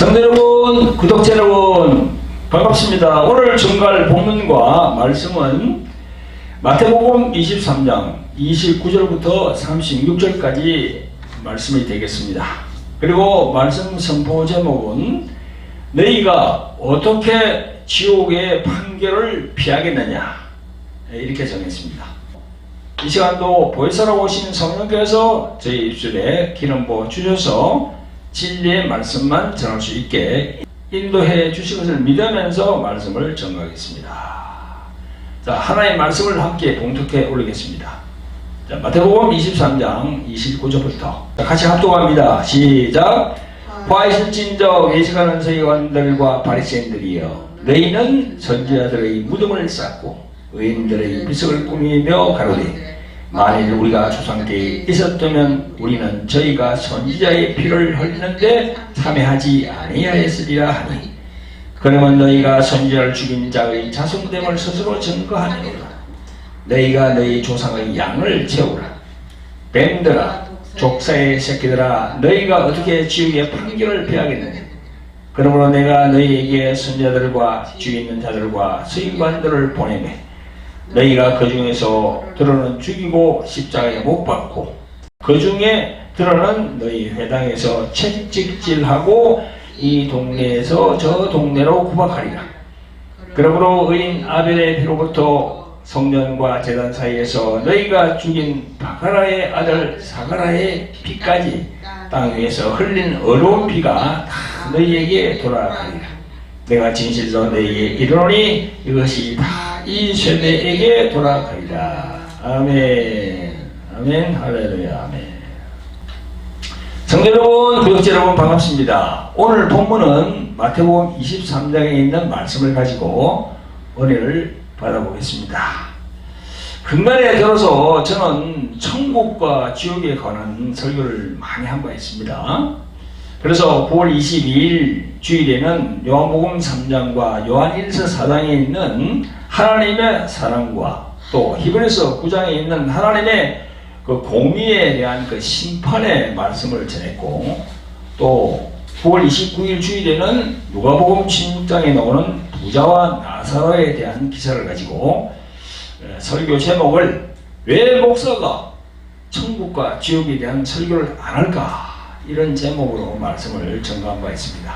성도 여러분, 구독자 여러분, 반갑습니다. 오늘 전갈 본문과 말씀은 마태복음 23장 29절부터 36절까지 말씀이 되겠습니다. 그리고 말씀 선포 제목은 너희가 어떻게 지옥의 판결을 피하겠느냐, 이렇게 정했습니다. 이 시간도 보혜사로 오신 성령께서 저희 입술에 기름 부어 주셔서 진리의 말씀만 전할 수 있게 인도해 주신 것을 믿으면서 말씀을 전가하겠습니다. 자, 하나의 말씀을 함께 봉독해 올리겠습니다. 자, 마태복음 23장 29절부터 같이 합독합니다. 시작. 화 있을진저 예식하는 서기관들과 바리새인들이여, 너희는 선지자들의 무덤을 쌓고 의인들의 비석을 꾸미며 가로되, 만일 우리가 조상께 있었다면 우리는 저희가 선지자의 피를 흘리는데 참여하지 아니하였으리라 하니, 그러면 너희가 선지자를 죽인 자의 자손됨을 스스로 증거하느니라. 너희가 너희 조상의 양을 채우라. 뱀들아, 족사의 새끼들아, 너희가 어떻게 지옥의 판결을 피하겠느냐. 그러므로 내가 너희에게 선지자들과 주위 있는 자들과 서기관들을 보내매, 너희가 그 중에서 들어는 죽이고 십자가에 못 박고, 그 중에 들어는 너희 회당에서 채찍질하고 이 동네에서 저 동네로 구박하리라. 그러므로 의인 아벨의 피로부터 성전과 제단 사이에서 너희가 죽인 바가라의 아들 사가라의 피까지 땅 위에서 흘린 어려운 피가 다 너희에게 돌아가리라. 내가 진실로 너희에게 이르노니 이것이 다 이 세대에게 돌아가리라. 아멘. 아멘. 할렐루야. 아멘. 성도 여러분, 구독자 여러분, 반갑습니다. 오늘 본문은 마태복음 23장에 있는 말씀을 가지고 은혜를 받아보겠습니다. 근간에 들어서 저는 천국과 지옥에 관한 설교를 많이 한 바 있습니다. 그래서 9월 22일 주일에는 요한복음 3장과 요한일서 4장에 있는 하나님의 사랑과 또 히브리서 9장에 있는 하나님의 그 공의에 대한 그 심판의 말씀을 전했고, 또 9월 29일 주일에는 누가복음 16장에 나오는 부자와 나사로에 대한 기사를 가지고 설교 제목을 왜 목사가 천국과 지옥에 대한 설교를 안 할까, 이런 제목으로 말씀을 전가한 바 있습니다.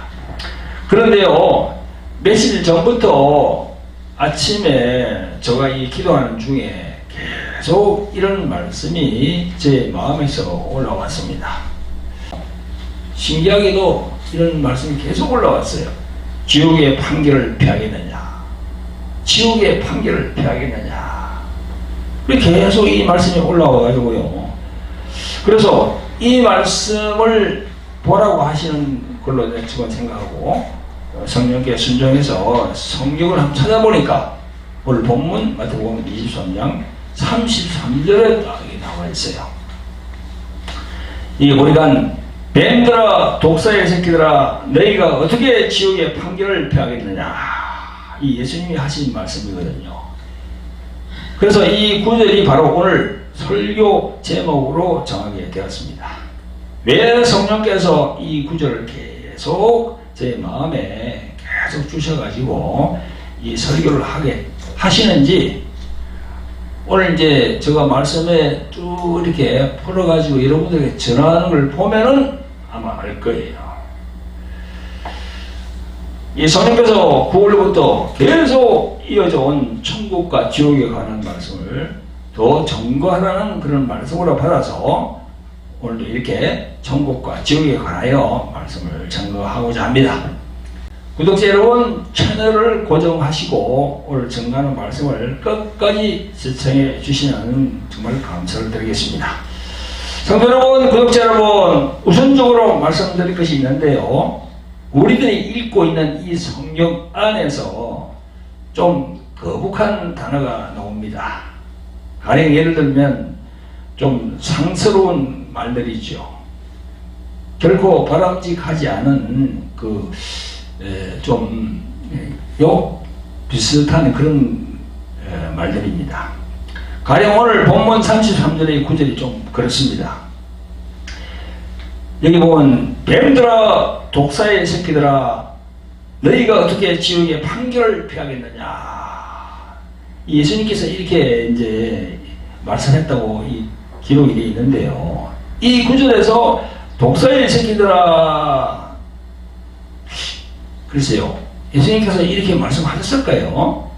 그런데요, 며칠 전부터 아침에 제가 이 기도하는 중에 계속 이런 말씀이 제 마음에서 올라왔습니다. 신기하게도 이런 말씀이 계속 올라왔어요. 지옥의 판결을 피하겠느냐, 지옥의 판결을 피하겠느냐, 계속 이 말씀이 올라와가지고요. 그래서 이 말씀을 보라고 하시는 걸로 제가 생각하고 성령께 순종해서 성경을 한번 찾아보니까 오늘 본문 마태복음 23장 33절에 나와 있어요. 이게 보니까 뱀들아, 독사의 새끼들아, 너희가 어떻게 지옥의 판결을 피하겠느냐, 이 예수님이 하신 말씀이거든요. 그래서 이 구절이 바로 오늘 설교 제목으로 정하게 되었습니다. 왜 성령께서 이 구절을 계속 제 마음에 계속 주셔가지고 이 설교를 하게 하시는지, 오늘 이제 제가 말씀에 쭉 이렇게 풀어가지고 여러분들에게 전하는 걸 보면은 아마 알 거예요. 이 성령께서 9월부터 계속 이어져 온 천국과 지옥에 관한 말씀을 더 증거하라는 그런 말씀으로 받아서 오늘도 이렇게 천국과 지옥에 관하여 말씀을 증거하고자 합니다. 구독자 여러분, 채널을 고정하시고 오늘 증거하는 말씀을 끝까지 시청해 주시면 정말 감사를 드리겠습니다. 성도 여러분, 구독자 여러분, 우선적으로 말씀드릴 것이 있는데요, 우리들이 읽고 있는 이 성경 안에서 좀 거북한 단어가 나옵니다. 가령 예를 들면 좀 상스러운 말들이죠. 결코 바람직하지 않은 좀 욕 비슷한 그런 말들입니다. 가령 오늘 본문 33절의 구절이 좀 그렇습니다. 여기 보면 뱀들아 독사의 새끼들아 너희가 어떻게 지옥의 판결을 피하겠느냐. 예수님께서 이렇게 이제 말씀했다고 이 기록이 되어 있는데요. 이 구절에서 독사의 새끼들아, 글쎄요, 예수님께서 이렇게 말씀하셨을까요?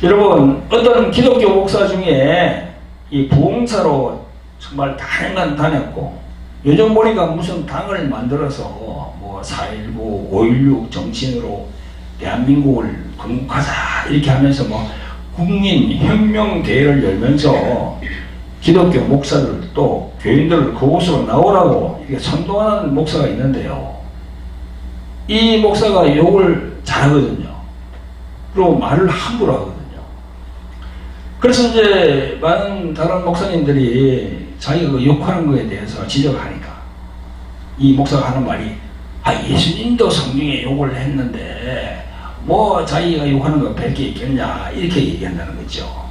여러분, 어떤 기독교 목사 중에 이 부흥사로 정말 다양한 다녔고, 요즘 보니까 무슨 당을 만들어서 뭐 4.19, 5.16 정신으로 대한민국을 건국하자 이렇게 하면서 뭐 국민 혁명 대회를 열면서 기독교 목사들 또 교인들을 그곳으로 나오라고 이렇게 선동하는 목사가 있는데요. 이 목사가 욕을 잘하거든요. 그리고 말을 함부로 하거든요. 그래서 이제 많은 다른 목사님들이 자기가 그 욕하는 거에 대해서 지적하니까 이 목사가 하는 말이 예수님도 성경에 욕을 했는데 뭐 자기가 욕하는 거 별 게 있겠냐 이렇게 얘기한다는 거죠.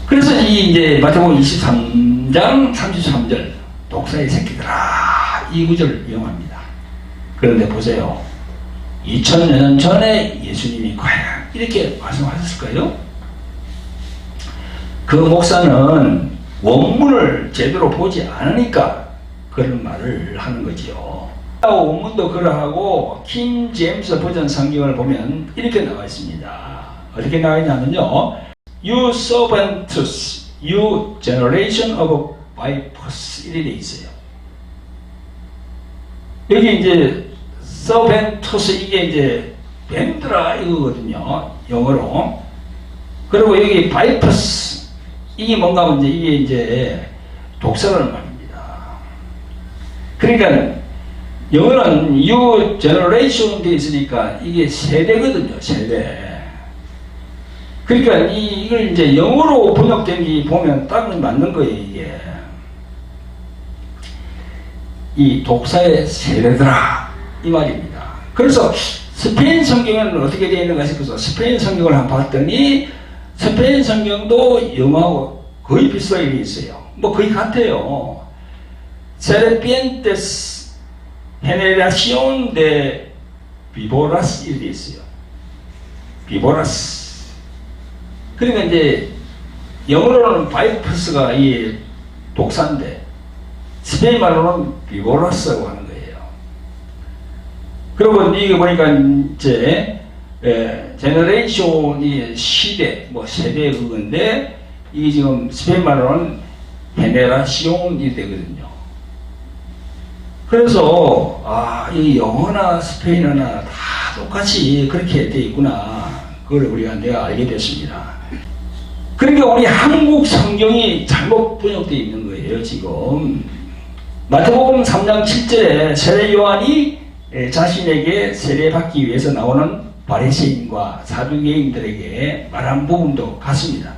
그래서 이제 마태복음 23장 33절 독사의 새끼들아 이 구절을 이용합니다. 그런데 보세요. 2000년 전에 예수님이 과연 이렇게 말씀하셨을까요? 그 목사는 원문을 제대로 보지 않으니까 그런 말을 하는 거지요. 원문도 그러하고 킹 제임스 버전 성경을 보면 이렇게 나와 있습니다. 어떻게 나와 있냐면요. You servants, you generation of vipers 이렇게 돼 있어요. 여기 이제 servants 이게 이제 뱀들아 이거거든요. 영어로. 그리고 여기 vipers 이게 뭔가 하면 이게 이제 독사라는 말입니다. 그러니까 영어는 you generation 돼 있으니까 이게 세대거든요. 세대. 그러니까 이걸 이제 영어로 번역된 게 보면 딱 맞는 거예요. 이게 이 독사의 세대들아 이 말입니다. 그래서 스페인 성경에는 어떻게 되어 있는가 싶어서 스페인 성경을 한번 봤더니 스페인 성경도 영어하고 거의 비슷하게 되어 있어요. 뭐 거의 같아요. Serpientes Generación de Víboras 이렇게 되어 있어요. Víboras. 그러니까 이제 영어로는 바이퍼스가 이 독사인데 스페인 말로는 Víboras라고 하는 거예요. 그리고 이게 보니까 이제 제너레이션이 시대, 뭐 세대 그건데 이게 지금 스페인 말로는 헤네라시온이 되거든요. 그래서 이 영어나 스페인어나 다 똑같이 그렇게 돼 있구나. 그걸 내가 알게 됐습니다. 그러니까 우리 한국 성경이 잘못 번역되어 있는 거예요. 지금 마태복음 3장 7절에 세례 요한이 자신에게 세례받기 위해서 나오는 바리새인과 사두개인들에게 말한 부분도 같습니다.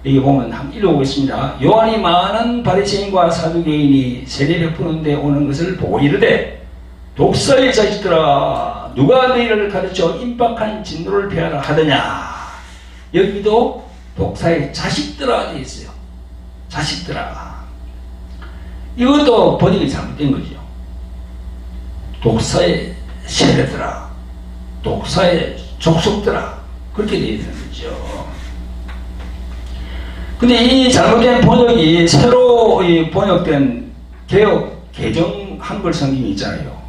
여기 보면 한번 읽어보겠습니다. 요한이 많은 바리새인과 사두개인이 세례 베푸는데 오는 것을 보고 이르되 독사의 자식들아 누가 너희를 가르쳐 임박한 진노를 피하라 하더냐. 여기도 독사의 자식들아 되어 있어요. 자식들아. 이것도 번역이 잘못된 거죠. 독사의 세대들아, 독사의 족속들아 그렇게 되어 있는 거죠. 근데 이 잘못된 번역이 새로 번역된 개혁 개정 한글 성경이 있잖아요.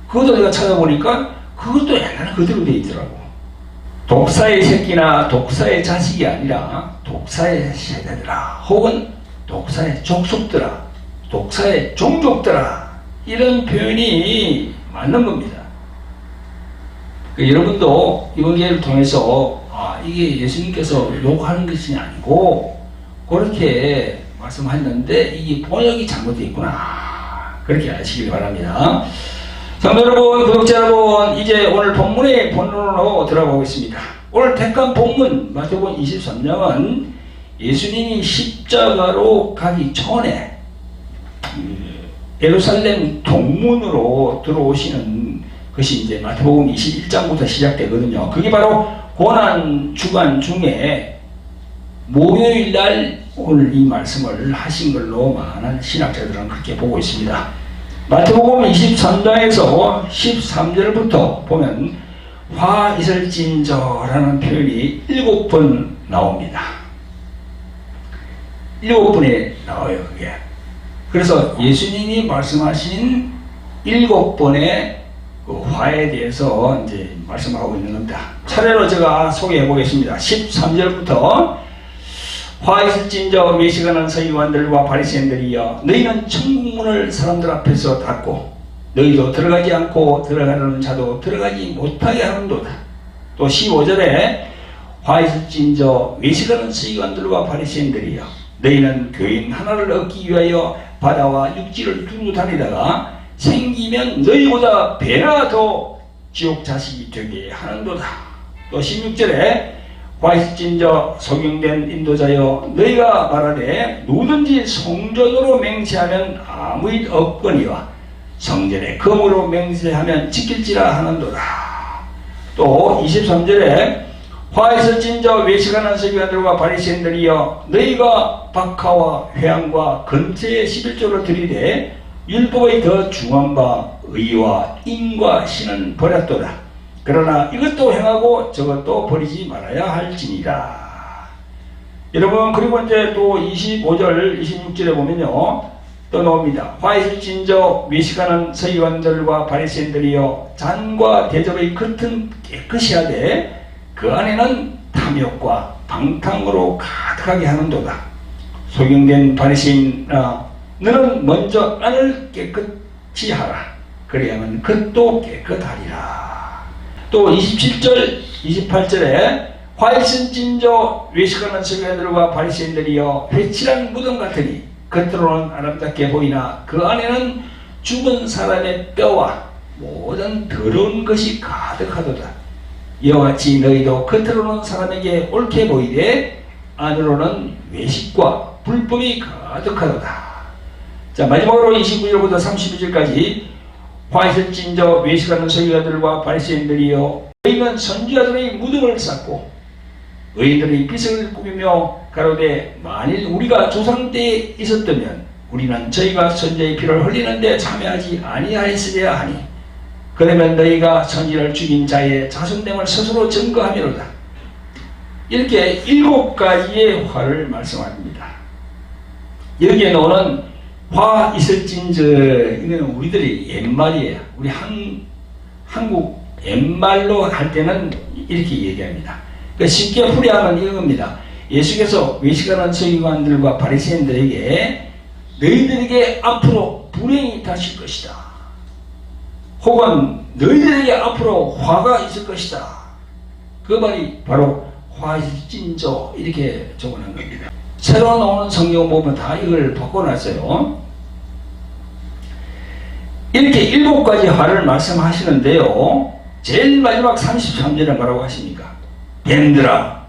그것도 내가 찾아보니까 그것도 옛날에 그대로 되어 있더라고. 독사의 새끼나 독사의 자식이 아니라 독사의 세대들아 혹은 독사의 족속들아 독사의 종족들아 이런 표현이 맞는 겁니다. 여러분도 이번 기회를 통해서 이게 예수님께서 욕하는 것이 아니고 그렇게 말씀하셨는데 이게 번역이 잘못되어 있구나 그렇게 아시길 바랍니다. 성도 여러분, 구독자 여러분, 이제 오늘 본문의 본론으로 들어가보겠습니다. 오늘 택한 본문 마태복음 23장은 예수님이 십자가로 가기 전에 예루살렘 동문으로 들어오시는 것이 이제 마태복음 21장부터 시작되거든요. 그게 바로 고난 주간 중에 목요일 날 오늘 이 말씀을 하신 걸로 많은 신학자들은 그렇게 보고 있습니다. 마태복음 23장에서 13절부터 보면 화 있을진저라는 표현이 7번 나옵니다. 7번에 나와요, 그게. 그래서 예수님이 말씀하신 7번의 그 화에 대해서 이제 말씀하고 있는 겁니다. 차례로 제가 소개해 보겠습니다. 13절부터 화 있을진저 외식하는 서기관들과 바리새인들이여 너희는 천국문을 사람들 앞에서 닫고 너희도 들어가지 않고 들어가려는 자도 들어가지 못하게 하는도다. 또 15절에 화 있을진저 외식하는 서기관들과 바리새인들이여 너희는 교인 하나를 얻기 위하여 바다와 육지를 두루 다니다가 생기면 너희보다 배나 더 지옥 자식이 되게 하는도다. 또 16절에 화 있을진저 소경된 인도자여 너희가 말하되 누구든지 성전으로 맹세하면 아무 일 없거니와 성전에 검으로 맹세하면 지킬지라 하는도다. 또 23절에 화 있을진저 외식하는 서기관들과 바리새인들이여 너희가 박하와 회향과 근처의 11조를 들이되 율법의 더 중한 바 의와 인과 신은 버렸도다. 그러나 이것도 행하고 저것도 버리지 말아야 할지니라. 여러분, 그리고 이제 또 25절 26절에 보면요 또 나옵니다. 화 있을진저 외식하는 서기관들과 바리새인들이여 잔과 대접의 겉은 깨끗이 하되 그 안에는 탐욕과 방탕으로 가득하게 하는도다. 소경된 바리새인아 너는 먼저 안을 깨끗이 하라. 그래야만 겉도 깨끗하리라. 또 27절 28절에 화 있을진저 외식하는 서기관들과 바리새인들이여 회칠한 무덤 같으니 겉으로는 아름답게 보이나 그 안에는 죽은 사람의 뼈와 모든 더러운 것이 가득하도다. 이와 같이 너희도 겉으로는 사람에게 옳게 보이되 안으로는 외식과 불법이 가득하도다. 자, 마지막으로 29절부터 32절까지 화 있을진저 외식하는 서기관들과 바리새인들이여 너희는 선지자들의 무덤을 쌓고 의인들의 비석을 꾸미며 가로되 만일 우리가 조상 때에 있었다면 우리는 저희가 선지자의 피를 흘리는데 참여하지 아니하였으리야 하니 그러면 너희가 선지자를 죽인 자의 자손됨을 스스로 증거하미로다. 이렇게 7가지의 화를 말씀합니다. 여기에 나오는 화 있을진저 이거는 우리들이 옛말이에요. 우리 한국 옛말로 할 때는 이렇게 얘기합니다. 그러니까 쉽게 풀이하면 이겁니다. 예수께서 외식하는 서기관들과 바리새인들에게 너희들에게 앞으로 불행이 닥칠 것이다. 혹은 너희들에게 앞으로 화가 있을 것이다. 그 말이 바로 화 있을진저 이렇게 적어놓은 겁니다. 새로 나오는 성경 보면 다 이걸 바꿔놨어요. 이렇게 7가지 화를 말씀하시는데요. 제일 마지막 33절에 뭐라고 하십니까? 뱀들아,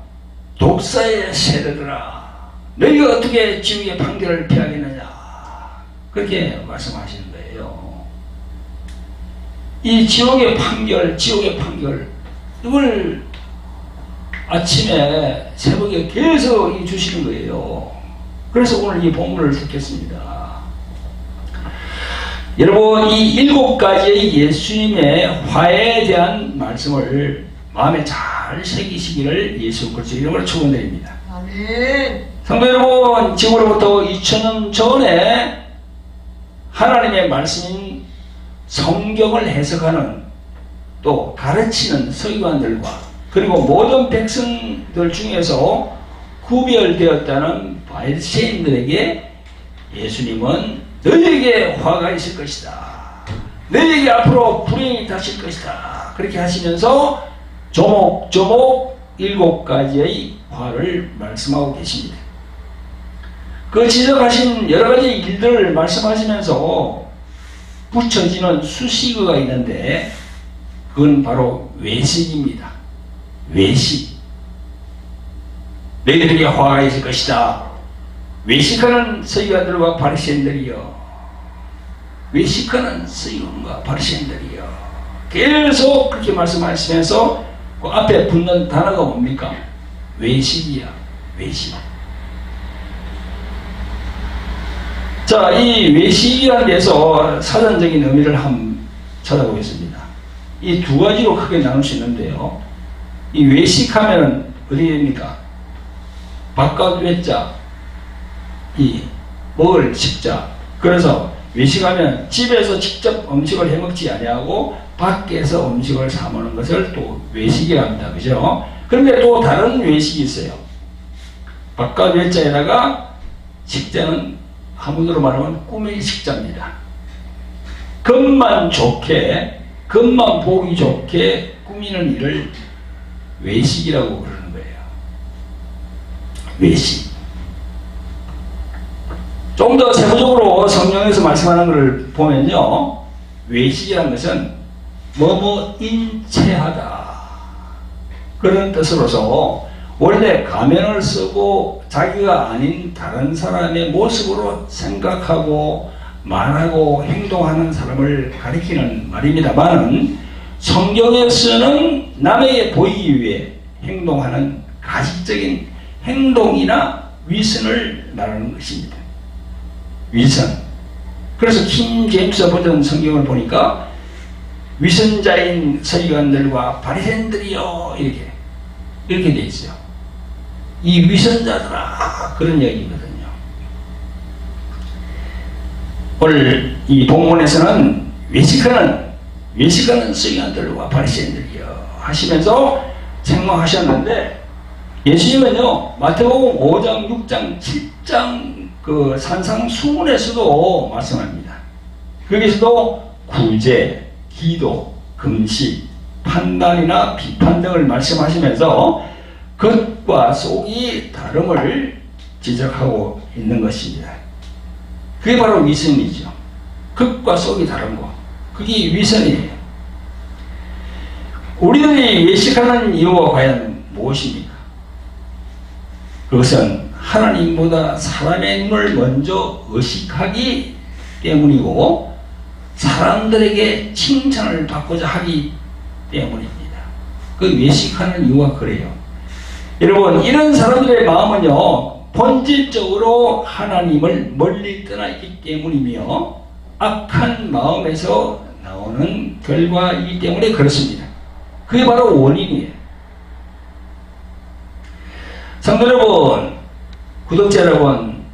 독사의 세력들아, 너희가 어떻게 지옥의 판결을 피하겠느냐. 그렇게 말씀하시는 거예요. 이 지옥의 판결, 이걸 아침에 새벽에 계속 주시는 거예요. 그래서 오늘 이 본문을 듣겠습니다. 여러분, 이 7가지의 예수님의 화에 대한 말씀을 마음에 잘 새기시기를 예수 그리스도 이름으로 축원드립니다. 아멘. 성도 여러분, 지금으로부터 2000년 전에 하나님의 말씀인 성경을 해석하는 또 가르치는 서기관들과 그리고 모든 백성들 중에서 구별되었다는 바리새인들에게 예수님은 너희에게 화가 있을 것이다. 너희에게 앞으로 불행이 닥칠 것이다. 그렇게 하시면서 조목조목 7가지의 화를 말씀하고 계십니다. 그 지적하신 여러가지 일들을 말씀하시면서 붙여지는 수식어가 있는데 그건 바로 외식입니다. 외식. 너희들에게 화가 있을 것이다. 외식하는 서기관들과 바리새인들이여. 외식하는 서기관과 바리새인들이여. 계속 그렇게 말씀하시면서 그 앞에 붙는 단어가 뭡니까? 외식이야. 외식. 자, 이 외식이라는 데서 사전적인 의미를 한번 찾아보겠습니다. 이 두 가지로 크게 나눌 수 있는데요. 이 외식하면 어디입니까? 바깥 외자, 이 먹을 식자. 그래서 외식하면 집에서 직접 음식을 해먹지 아니하고 밖에서 음식을 사 먹는 것을 또 외식이라 합니다. 그죠? 그런데 또 다른 외식이 있어요. 바깥 외자에다가 식자는 한문으로 말하면 꿈의 식자입니다. 겉만 좋게, 겉만 보기 좋게 꾸미는 일을 외식이라고 그러는 거예요. 외식. 좀 더 세부적으로 성경에서 말씀하는 것을 보면요. 외식이라는 것은 뭐뭐 인체하다. 그런 뜻으로서 원래 가면을 쓰고 자기가 아닌 다른 사람의 모습으로 생각하고 말하고 행동하는 사람을 가리키는 말입니다만 성경에서는 남에게 보이기 위해 행동하는 가식적인 행동이나 위선을 말하는 것입니다. 위선. 그래서 킹 제임스 버전 성경을 보니까 위선자인 서기관들과 바리새인들이요 이렇게 돼 있어요. 이 위선자들아 그런 얘기거든요. 오늘 이 본문에서는 외식하는 서기관들과 바리새인들이요 하시면서 책망하셨는데 예수님은요 마태복음 5장, 6장, 7장 그 산상수훈에서도 말씀합니다. 거기서도 구제, 기도, 금식, 판단이나 비판 등을 말씀하시면서 겉과 속이 다름을 지적하고 있는 것입니다. 그게 바로 위선이죠. 겉과 속이 다른 거. 그게 위선이에요. 우리들이 외식하는 이유가 과연 무엇입니까? 그것은 하나님보다 사람의 눈을 먼저 의식하기 때문이고 사람들에게 칭찬을 받고자 하기 때문입니다. 그 외식하는 이유가 그래요. 여러분 이런 사람들의 마음은요 본질적으로 하나님을 멀리 떠나 있기 때문이며 악한 마음에서 나오는 결과이기 때문에 그렇습니다. 그게 바로 원인이에요. 성도 여러분, 구독자 여러분,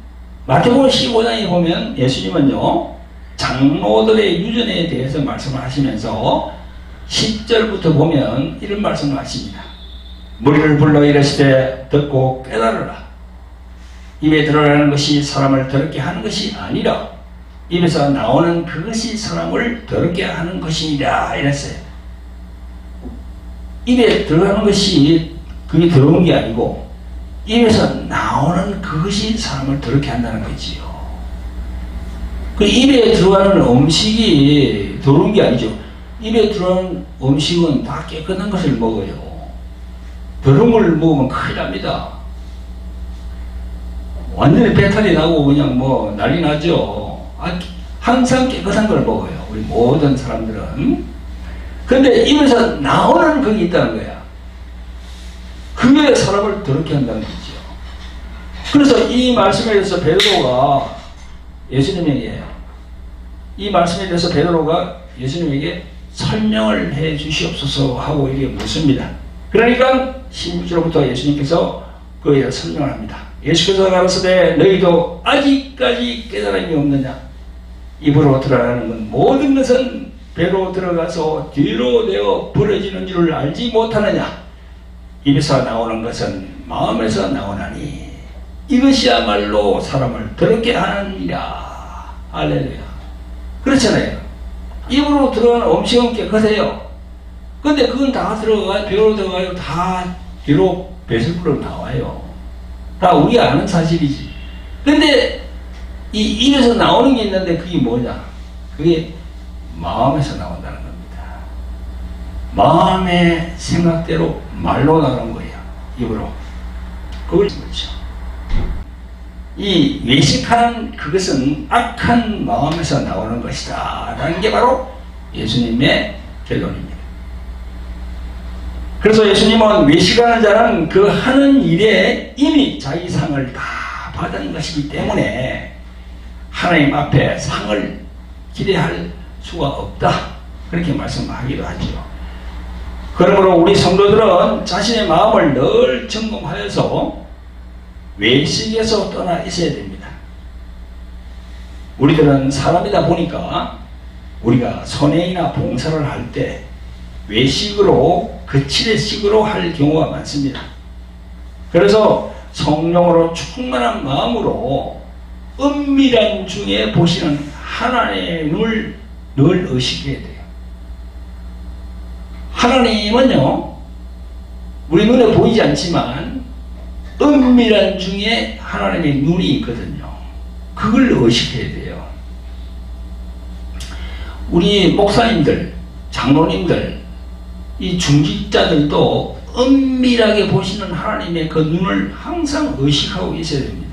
마태복음 15장에 보면 예수님은요 장로들의 유전에 대해서 말씀을 하시면서 10절부터 보면 이런 말씀을 하십니다. 무리를 불러 이르시되 듣고 깨달으라. 입에 들어가는 것이 사람을 더럽게 하는 것이 아니라 입에서 나오는 그것이 사람을 더럽게 하는 것이니라 이랬어요. 입에 들어가는 것이 그게 더러운 게 아니고 입에서 나오는 그것이 사람을 더럽게 한다는 거지요. 그 입에 들어가는 음식이 더러운 게 아니죠. 입에 들어가는 음식은 다 깨끗한 것을 먹어요. 더러운 걸 먹으면 큰일 납니다. 완전히 배탈이 나고 그냥 뭐 난리 나죠. 항상 깨끗한 걸 먹어요. 우리 모든 사람들은. 근데 입에서 나오는 그게 있다는 거야. 그게 사람을 더럽게 한다는 거죠. 그래서 이 말씀에 대해서 베드로가 예수님에게 설명을 해 주시옵소서 하고 이게 묻습니다. 그러니까 16절부터 예수님께서 그에 설명을 합니다. 예수께서 가라사대 너희도 아직까지 깨달음이 없느냐? 입으로 들어가는 건 모든 것은 배로 들어가서 뒤로 되어 버려지는 줄을 알지 못하느냐? 입에서 나오는 것은 마음에서 나오나니 이것이야말로 사람을 더럽게 하느니라. 할렐루야. 그렇잖아요. 입으로 들어가는 음식은 깨끗해요. 근데 그건 다 들어가요. 배로 들어가요. 다 뒤로 배설물로 나와요. 다 우리가 아는 사실이지. 근데 이 입에서 나오는 게 있는데 그게 뭐냐? 그게 마음에서 나온다는 겁니다. 마음의 생각대로 말로 나오는 거예요. 입으로. 그걸 뭐죠? 이 외식하는 그것은 악한 마음에서 나오는 것이다 라는 게 바로 예수님의 결론입니다. 그래서 예수님은 외식하는 자는 그 하는 일에 이미 자기 상을 다 받은 것이기 때문에 하나님 앞에 상을 기대할 수가 없다. 그렇게 말씀하기도 하죠. 그러므로 우리 성도들은 자신의 마음을 늘 점검하여서 외식에서 떠나 있어야 됩니다. 우리들은 사람이다 보니까 우리가 선행이나 봉사를 할 때 외식으로 거칠의식으로 할 경우가 많습니다. 그래서 성령으로 충만한 마음으로 은밀한 중에 보시는 하나님의 눈을 늘 의식해야 돼요. 하나님은요, 우리 눈에 보이지 않지만 은밀한 중에 하나님의 눈이 있거든요. 그걸 의식해야 돼요. 우리 목사님들, 장로님들, 이 중직자들도 은밀하게 보시는 하나님의 그 눈을 항상 의식하고 있어야 됩니다.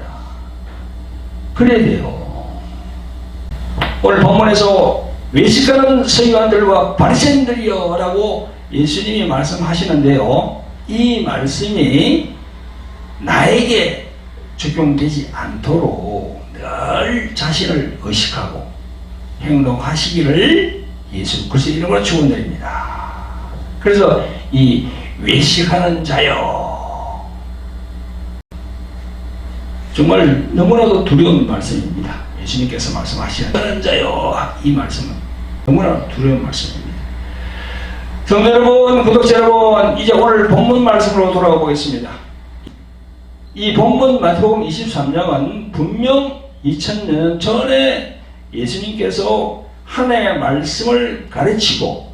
그래야 돼요. 오늘 본문에서 외식하는 서기관들과 바리새인들이여 라고 예수님이 말씀하시는데요, 이 말씀이 나에게 적용되지 않도록 늘 자신을 의식하고 행동하시기를 예수 그리스도의 이름으로 축원드립니다. 그래서 이 외식하는 자여, 정말 너무나도 두려운 말씀입니다. 예수님께서 말씀하시는 자여, 이 말씀은 너무나 두려운 말씀입니다. 성도 여러분, 구독자 여러분, 이제 오늘 본문 말씀으로 돌아가 보겠습니다. 이 본문 마태복음 23장은 분명 2000년 전에 예수님께서 하나님의 말씀을 가르치고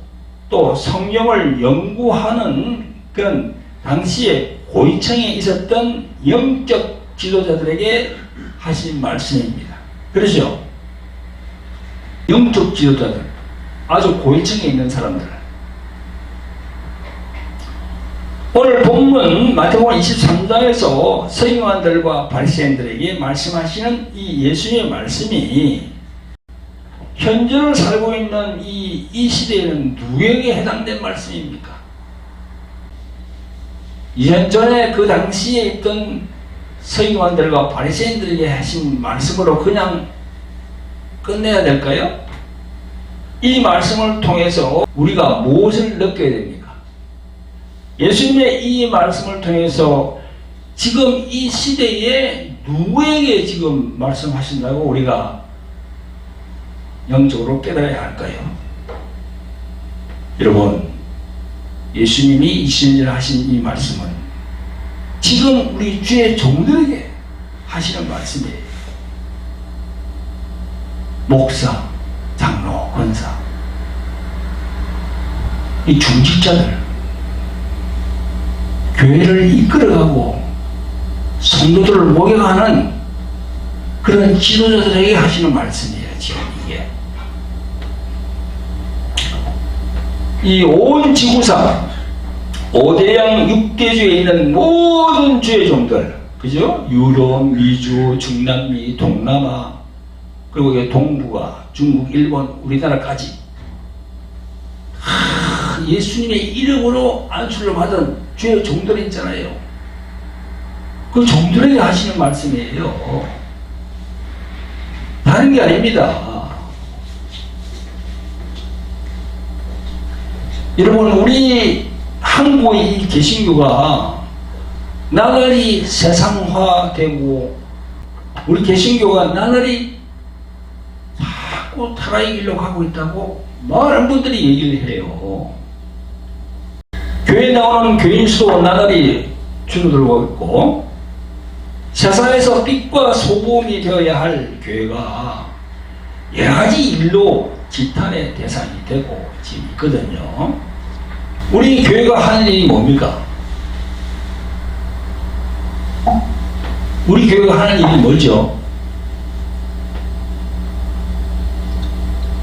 또 성경을 연구하는 그런 당시에 고위층에 있었던 영적 지도자들에게 하신 말씀입니다. 그렇죠? 영적 지도자들, 아주 고위층에 있는 사람들. 오늘 본문 마태복음 23장에서 서기관들과 바리새인들에게 말씀하시는 이 예수님의 말씀이 현재를 살고 있는 이 시대에는 누구에게 해당된 말씀입니까? 2년 전에 그 당시에 있던 서기관들과 바리새인들에게 하신 말씀으로 그냥 끝내야 될까요? 이 말씀을 통해서 우리가 무엇을 느껴야 됩니까? 예수님의 이 말씀을 통해서 지금 이 시대에 누구에게 지금 말씀하신다고 우리가 영적으로 깨달아야 할까요? 여러분, 예수님이 20년 전에 하신 이 말씀은 지금 우리 주의 종들에게 하시는 말씀이에요. 목사, 장로, 권사, 이 중직자들, 교회를 이끌어가고 성도들을 목욕하는 그런 지도자들에게 하시는 말씀이에요. 지금 이게 이 온 지구상 5대양 6대주에 있는 모든 주의 종들, 그죠? 유럽, 미주, 중남미, 동남아, 그리고 동북아, 중국, 일본, 우리나라까지 예수님의 이름으로 안수를 받은 주의 종들이 있잖아요. 그 종들에게 하시는 말씀이에요. 다른 게 아닙니다. 여러분, 우리 한국의 이 개신교가 나날이 세상화되고 우리 개신교가 나날이 자꾸 타락의 길로 가고 있다고 많은 분들이 얘기를 해요. 교회에 나오는 교인 수도 나날이 줄어들고 있고 세상에서 빛과 소금이 되어야 할 교회가 여러 가지 일로 지탄의 대상이 되고 지금 있거든요. 우리 교회가 하는 일이 뭡니까? 우리 교회가 하는 일이 뭐죠?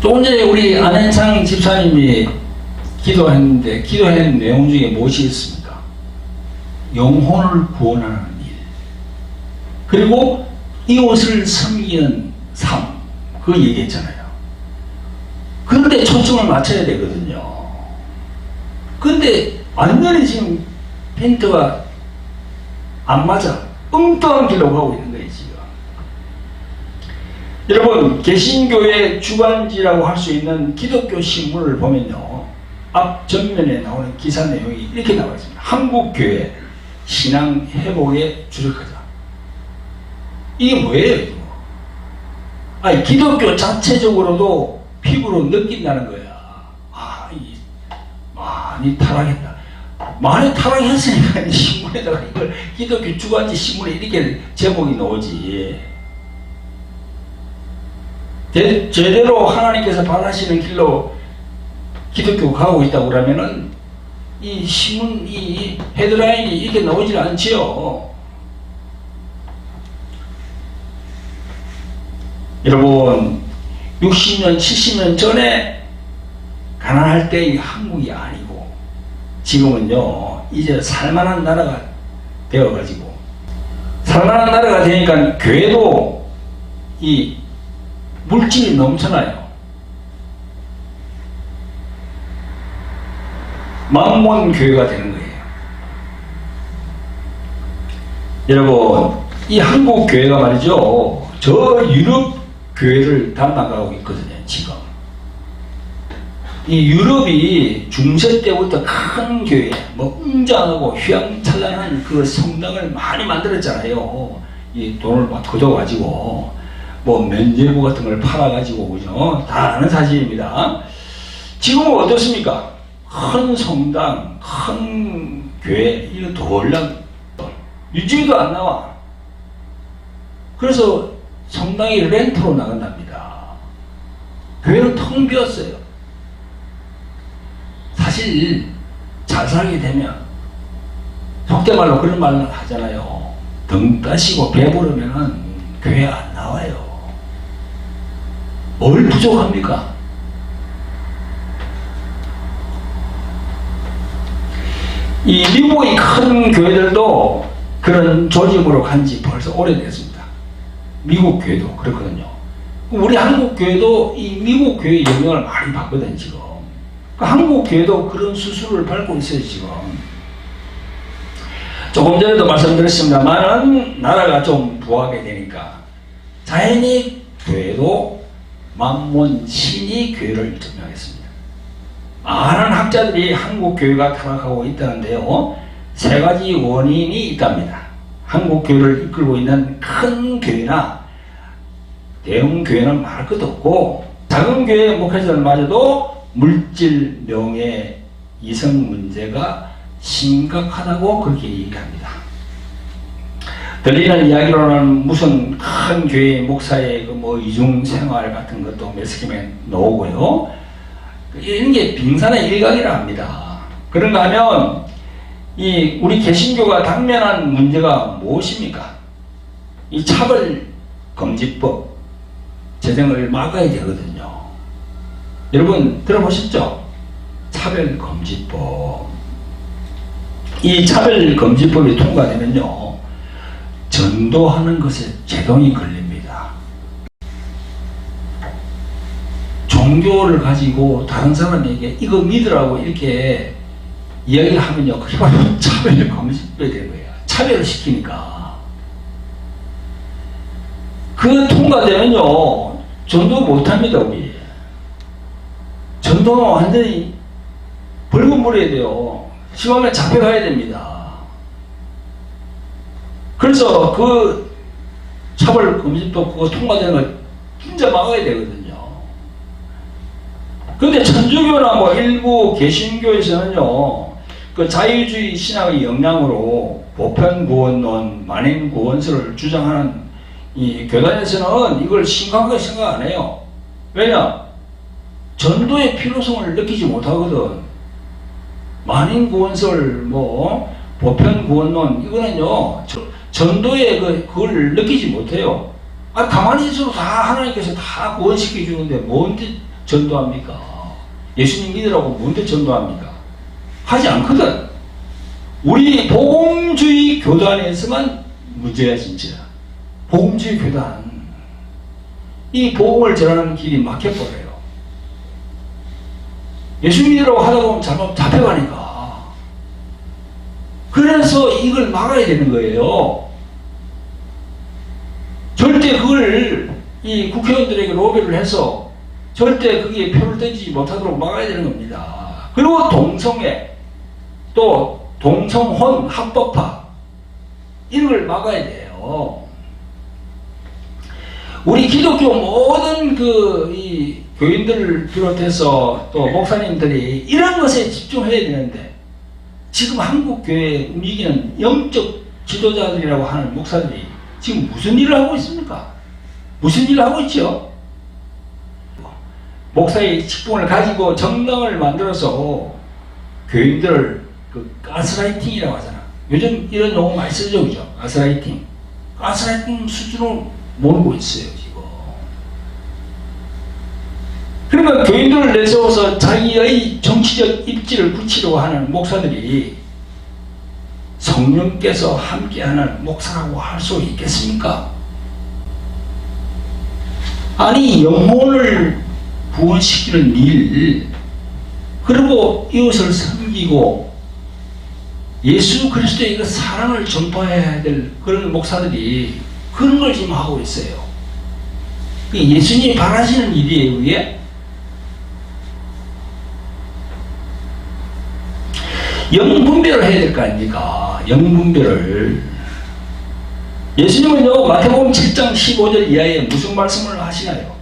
조금 전에 우리 안현창 집사님이 기도했는데 기도한 내용 중에 무엇이 있습니까? 영혼을 구원하는 일, 그리고 이웃을 섬기는 삶, 그거 얘기했잖아요. 그런데 초점을 맞춰야 되거든요. 근데 완전히 지금 핀트가 안 맞아 엉뚱한 길로 가고 있는 거예요. 지금 여러분, 개신교의 주관지라고 할 수 있는 기독교 신문을 보면요, 앞 전면에 나오는 기사 내용이 이렇게 나와 있습니다. 한국교회 신앙 회복에 주력하자. 이게 뭐예요, 이거? 아니, 기독교 자체적으로도 피부로 느낀다는 거야. 많이 타락했다. 많이 타락했으니까 이 신문에다가 이걸 기독교 주관지 신문에 이렇게 제목이 나오지. 제대로 하나님께서 바라시는 길로 기독교가 가고 있다고 그러면은 이 신문, 이 헤드라인이 이렇게 나오질 않지요. 여러분, 60년, 70년 전에 가난할 때의 한국이 아니고 지금은요, 이제 살만한 나라가 되어가지고, 살만한 나라가 되니까 교회도 이 물질이 넘쳐나요. 만몬 교회가 되는 거예요. 여러분, 이 한국 교회가 말이죠, 저 유럽 교회를 닮아가고 있거든요, 지금. 이 유럽이 중세 때부터 큰 교회, 뭐 웅장하고 휘황찬란한 그 성당을 많이 만들었잖아요. 이 돈을 막 걷어가지고 뭐 면죄부 같은 걸 팔아가지고, 그죠? 다 아는 사실입니다. 지금은 어떻습니까? 큰 성당, 큰 교회, 이거 돌랑 유지비도 안 나와. 그래서 성당이 렌트로 나간답니다. 교회는 텅 비었어요. 사실 잘 살게 되면, 속대말로 그런 말을 하잖아요. 등 따시고 배부르면은 교회 안 나와요. 뭘 부족합니까? 이 미국의 큰 교회들도 그런 조짐으로 간지 벌써 오래됐습니다. 미국 교회도 그렇거든요. 우리 한국 교회도 이 미국 교회의 영향을 많이 받거든요, 지금. 한국 교회도 그런 수술을 밟고 있어요, 지금. 조금 전에도 말씀드렸습니다만은 나라가 좀 부하게 되니까 자연히 교회도 만몬 신이 교회를 점령했습니다. 많은 학자들이 한국 교회가 타락하고 있다는데요, 세 가지 원인이 있답니다. 한국 교회를 이끌고 있는 큰 교회나 대형 교회는 말할 것도 없고, 작은 교회 목회자들마저도 물질, 명예, 이성 문제가 심각하다고 그렇게 얘기합니다. 들리는 이야기로는 무슨 큰 교회 목사의 그 뭐 이중 생활 같은 것도 매스김에 나오고요. 이런 게 빙산의 일각이라 합니다. 그런가 하면 이 우리 개신교가 당면한 문제가 무엇입니까? 이 차별금지법 제정을 막아야 되거든요. 여러분 들어보셨죠? 차별금지법. 이 차별금지법이 통과되면요, 전도하는 것에 제동이 걸립니다. 종교를 가지고 다른 사람에게 이거 믿으라고 이렇게 이야기를 하면요, 그게 바로 차별금지법이 되는 거예요. 차별을 시키니까. 그 통과되면요, 전도 못합니다, 우리. 전도는 완전히 벌금 물어야 돼요. 시험에 잡혀가야 됩니다. 그래서 그 차별금지법 그거 통과되는 걸 진짜 막아야 되거든요. 근데 천주교나 뭐 일부 개신교에서는요, 그 자유주의 신학의 영향으로 보편구원론, 만인구원설을 주장하는 이 교단에서는 이걸 심각하게 생각 안 해요. 왜냐? 전도의 필요성을 느끼지 못하거든. 만인구원설, 뭐 보편구원론, 이거는요, 전도의 그걸 느끼지 못해요. 가만히 있어도 다 하나님께서 다 구원시켜 주는데 뭔데 전도합니까? 예수님 믿으라고 뭔데 전도합니까? 하지 않거든. 우리 복음주의 교단에서만 문제야, 진짜. 복음주의 교단. 이 복음을 전하는 길이 막혀버려요. 예수 믿으라고 하다 보면 잘못 잡혀가니까. 그래서 이걸 막아야 되는 거예요. 절대 그걸 이 국회의원들에게 로비를 해서 절대 거기에 표를 던지지 못하도록 막아야 되는 겁니다. 그리고 동성애, 또 동성혼 합법화, 이런 걸 막아야 돼요. 우리 기독교 모든 이 교인들을 비롯해서 또 목사님들이 이런 것에 집중해야 되는데, 지금 한국 교회에 움직이는 영적 지도자들이라고 하는 목사들이 지금 무슨 일을 하고 있습니까? 무슨 일을 하고 있죠? 목사의 직분을 가지고 정당을 만들어서 교인들을 가스라이팅이라고 하잖아. 요즘 이런 용어 많이 쓰죠, 그죠? 가스라이팅. 가스라이팅 수준으로 모르고 있어요, 지금. 그러니까 교인들을 내세워서 자기의 정치적 입지를 굳히려고 하는 목사들이 성령께서 함께하는 목사라고 할 수 있겠습니까? 아니, 영혼을 구원시키는 일, 그리고 이웃을 섬기고 예수 그리스도의 그 사랑을 전파해야 될 그런 목사들이 그런 걸 지금 하고 있어요. 예수님이 바라시는 일이에요, 이게. 영분별을 해야 될 거 아닙니까? 영분별을. 예수님은요, 마태복음 7장 15절 이하에 무슨 말씀을 하시나요?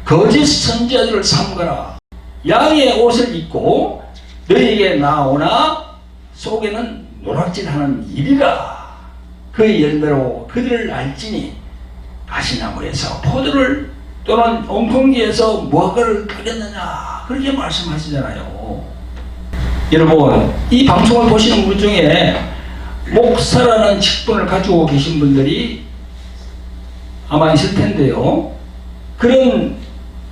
거짓 선지자들을 삼가라. 양의 옷을 입고 너희에게 나오나 속에는 노략질하는 일이라. 그의 열매로 그들을 알지니 가시나무에서 포도를 또는 옹통기에서 무화과를 따겠느냐, 그렇게 말씀하시잖아요. 여러분, 이 방송을 보시는 분 중에 목사라는 직분을 가지고 계신 분들이 아마 있을 텐데요. 그런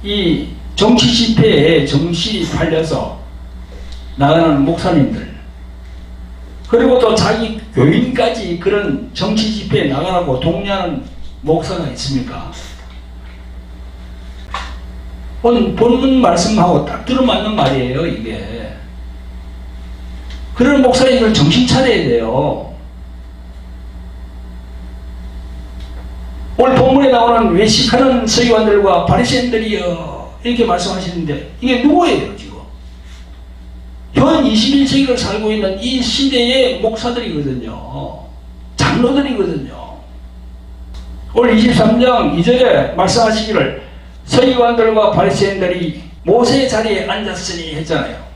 이 정치 집회에 정신이 팔려서 나가는 목사님들, 그리고 또 자기 교인까지 그런 정치 집회에 나가라고 독려하는 목사가 있습니까? 본문 말씀하고 딱 들어맞는 말이에요, 이게. 그런 목사님들 정신 차려야 돼요. 오늘 본문에 나오는 외식하는 서기관들과 바리새인들이여, 이렇게 말씀하시는데 이게 누구예요, 지금? 현 21세기를 살고 있는 이 시대의 목사들이거든요. 장로들이거든요. 오늘 23장 2절에 말씀하시기를 서기관들과 바리새인들이 모세의 자리에 앉았으니 했잖아요.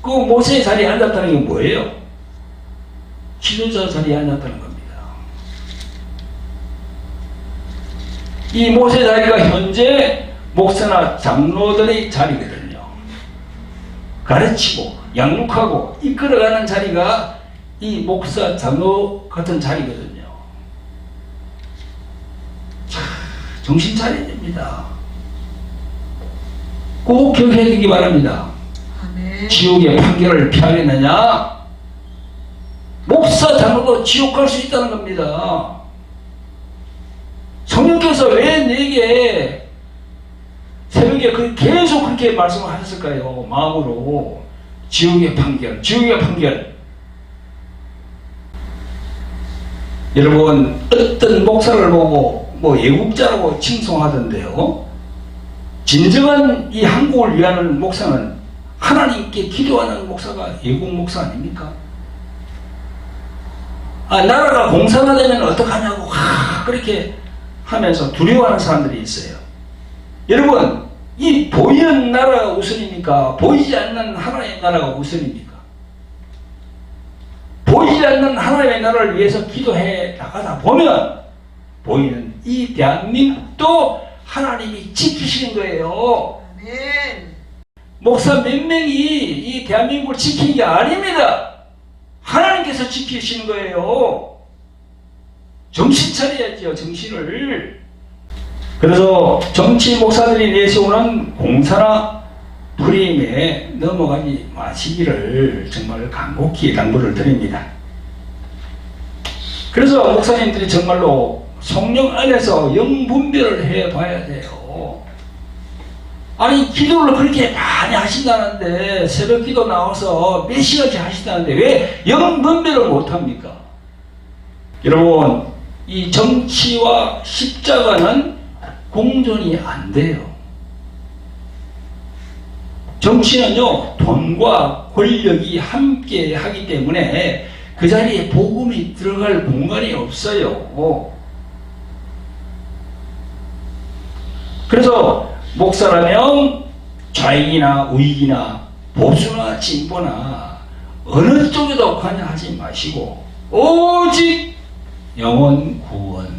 그 모세의 자리에 앉았다는 게 뭐예요? 지도자 자리에 앉았다는 겁니다. 이 모세 자리가 현재 목사나 장로들의 자리거든요. 가르치고 양육하고 이끌어가는 자리가 이 목사 장로 같은 자리거든요. 자, 정신 차려야 됩니다. 꼭 기억해야 되기 바랍니다. 지옥의 판결을 피하겠느냐? 목사 장로도 지옥 갈 수 있다는 겁니다. 성령께서 왜 내게 새벽에 계속 그렇게 말씀을 하셨을까요? 마음으로. 지옥의 판결, 지옥의 판결. 여러분, 어떤 목사를 보고 애국자라고 칭송하던데요. 진정한 이 한국을 위하는 목사는 하나님께 기도하는 목사가 애국 목사 아닙니까? 나라가 공산화 되면 어떡하냐고 그렇게 하면서 두려워하는 사람들이 있어요. 여러분, 이 보이는 나라가 우선입니까? 보이지 않는 하나님의 나라가 우선입니까? 보이지 않는 하나님의 나라를 위해서 기도해 나가다 보면 보이는 이 대한민국도 하나님이 지키시는 거예요. 아멘. 목사 몇 명이 이 대한민국을 지키는 게 아닙니다. 하나님께서 지키시는 거예요. 정신 차려야죠, 정신을. 그래서 정치 목사들이 내세우는 공사나 프레임에 넘어가지 마시기를 정말 간곡히 당부를 드립니다. 그래서 목사님들이 정말로 성령 안에서 영분별을 해봐야 돼요. 아니, 기도를 그렇게 많이 하신다는데, 새벽 기도 나와서 몇 시간씩 하신다는데 왜 영분별을 못합니까? 여러분, 이 정치와 십자가는 공존이 안 돼요. 정치는요, 돈과 권력이 함께 하기 때문에 그 자리에 복음이 들어갈 공간이 없어요. 그래서 목사라면 좌익이나 우익이나 보수나 진보나 어느 쪽에도 관여하지 마시고 오직 영혼 구원,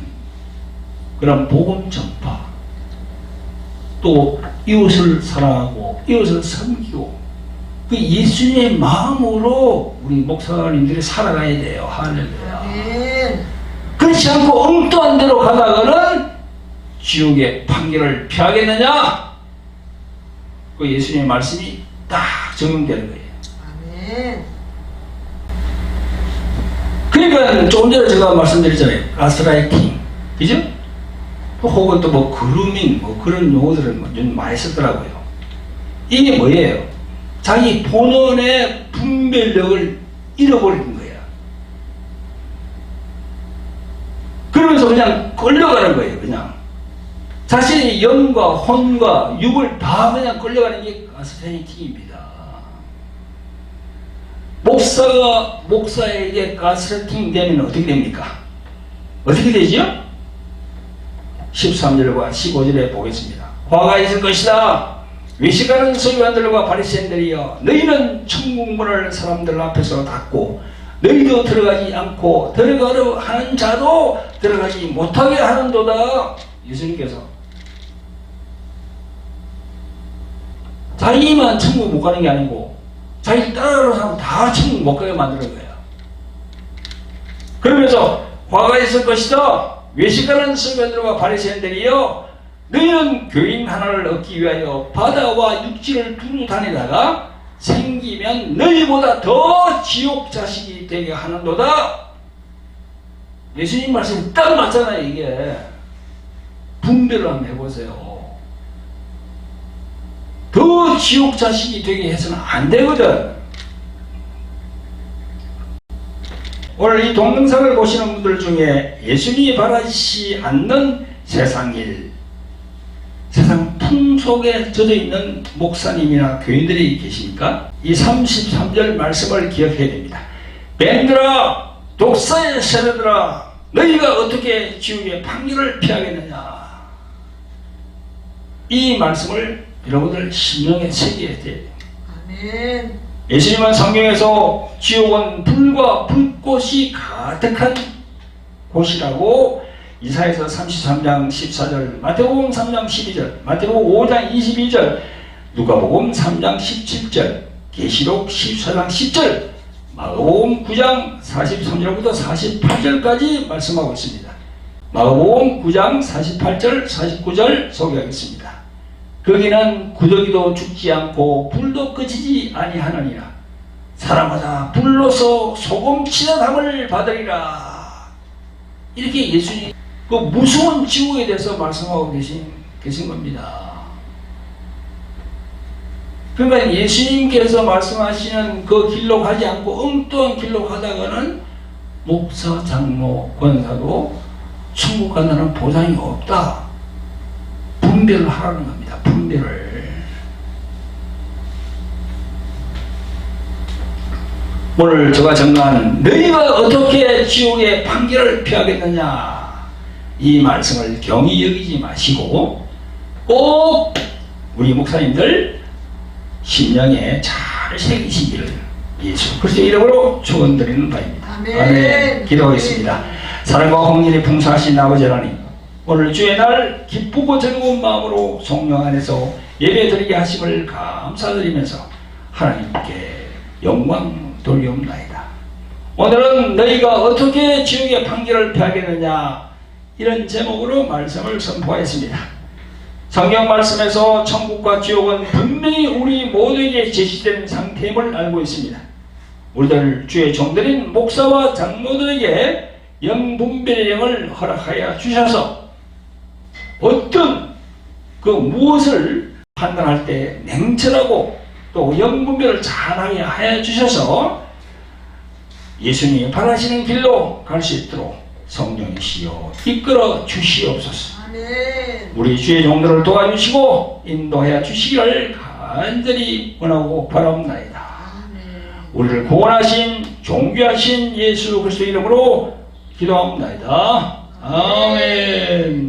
그런 복음 전파, 또 이웃을 사랑하고 이웃을 섬기고 그 예수님의 마음으로 우리 목사님들이 살아가야 돼요. 할렐루야. 그렇지 않고 엉뚱한 대로 가다가는 지옥의 판결을 피하겠느냐? 그 예수님의 말씀이 딱 적용되는 거예요. 아멘. 그러니까 조금 전에 제가 말씀드렸잖아요. 가스라이팅, 그죠? 혹은 또 뭐 그루밍, 뭐 그런 용어들을 좀 많이 쓰더라고요. 이게 뭐예요? 자기 본원의 분별력을 잃어버리는 거야. 그러면서 그냥 끌려가는 거예요. 그냥 자신의 영과 혼과 육을 다 그냥 끌려가는 게 가스라이팅입니다. 목사가 목사에게 가스라이팅 되면 어떻게 됩니까? 어떻게 되죠? 13절과 15절에 보겠습니다. 화가 있을 것이다. 외식하는 서기관들과 바리새인들이여, 너희는 천국 문을 사람들 앞에서 닫고 너희도 들어가지 않고 들어가려 하는 자도 들어가지 못하게 하는도다. 예수님께서 자기만 천국 못 가는 게 아니고 자기 따라가는 사람 다 천국 못 가게 만드는 거예요. 그러면서 화가 있을 것이다. 외식하는 서기관들과 바리새인들이여, 너희는 교인 하나를 얻기 위하여 바다와 육지를 두루 다니다가 생기면 너희보다 더 지옥 자식이 되게 하는도다. 예수님 말씀이 딱 맞잖아요. 이게 분별을 한번 해보세요. 더 지옥 자식이 되게 해서는 안 되거든. 오늘 이 동영상을 보시는 분들 중에 예수님이 바라시지 않는 세상일, 세상 풍속에 젖어 있는 목사님이나 교인들이 계십니까? 이 33절 말씀을 기억해야 됩니다. 뱀들아, 독사의 세력들아, 너희가 어떻게 지옥의 판결을 피하겠느냐? 이 말씀을 여러분들 심령에 새겨야 돼요. 아멘. 예수님은 성경에서 지옥은 불과 불꽃이 가득한 곳이라고 이사야서 33장 14절, 마태복음 3장 12절, 마태복음 5장 22절, 누가복음 3장 17절, 계시록 14장 10절, 마가복음 9장 43절부터 48절까지 말씀하고 있습니다. 마가복음 9장 48절, 49절 소개하겠습니다. 거기는 구더기도 죽지 않고 불도 꺼지지 아니하느니라. 사람마다 불로서 소금치는 함을 받으리라. 이렇게 예수님 그 무서운 지옥에 대해서 말씀하고 계신 겁니다. 그러니까 예수님께서 말씀하시는 그 길로 가지 않고 엉뚱한 길로 가다가는 목사, 장로, 권사도 천국 간다는 보장이 없다. 분별을 하라는 겁니다. 분별을. 오늘 제가 정한 너희가 어떻게 지옥의 판결을 피하겠느냐, 이 말씀을 경히 여기지 마시고 꼭 우리 목사님들 심령에 잘 새기시기를 예수 그리스도의 이름으로 축원드리는 바입니다. 아멘. 아멘. 기도하겠습니다. 사랑과 공률이 풍성하신 아버지 하나님, 오늘 주의 날 기쁘고 즐거운 마음으로 성령 안에서 예배드리게 하심을 감사드리면서 하나님께 영광 돌리옵나이다. 오늘은 너희가 어떻게 지옥의 판결을 피하겠느냐, 이런 제목으로 말씀을 선포하였습니다. 성경 말씀에서 천국과 지옥은 분명히 우리 모두에게 제시된 상태임을 알고 있습니다. 우리들 주의 종들인 목사와 장로들에게 영분별의 영을 허락하여 주셔서 어떤 그 무엇을 판단할 때 냉철하고 또 영분별을 잘하게 하여 주셔서 예수님이 바라시는 길로 갈 수 있도록 성령이시여 이끌어 주시옵소서. 아멘. 우리 주의 종들을 도와주시고 인도하여 주시기를 간절히 원하고 바라옵나이다. 아멘. 우리를 구원하신 존귀하신 예수 그리스도 이름으로 기도합니다. 아멘.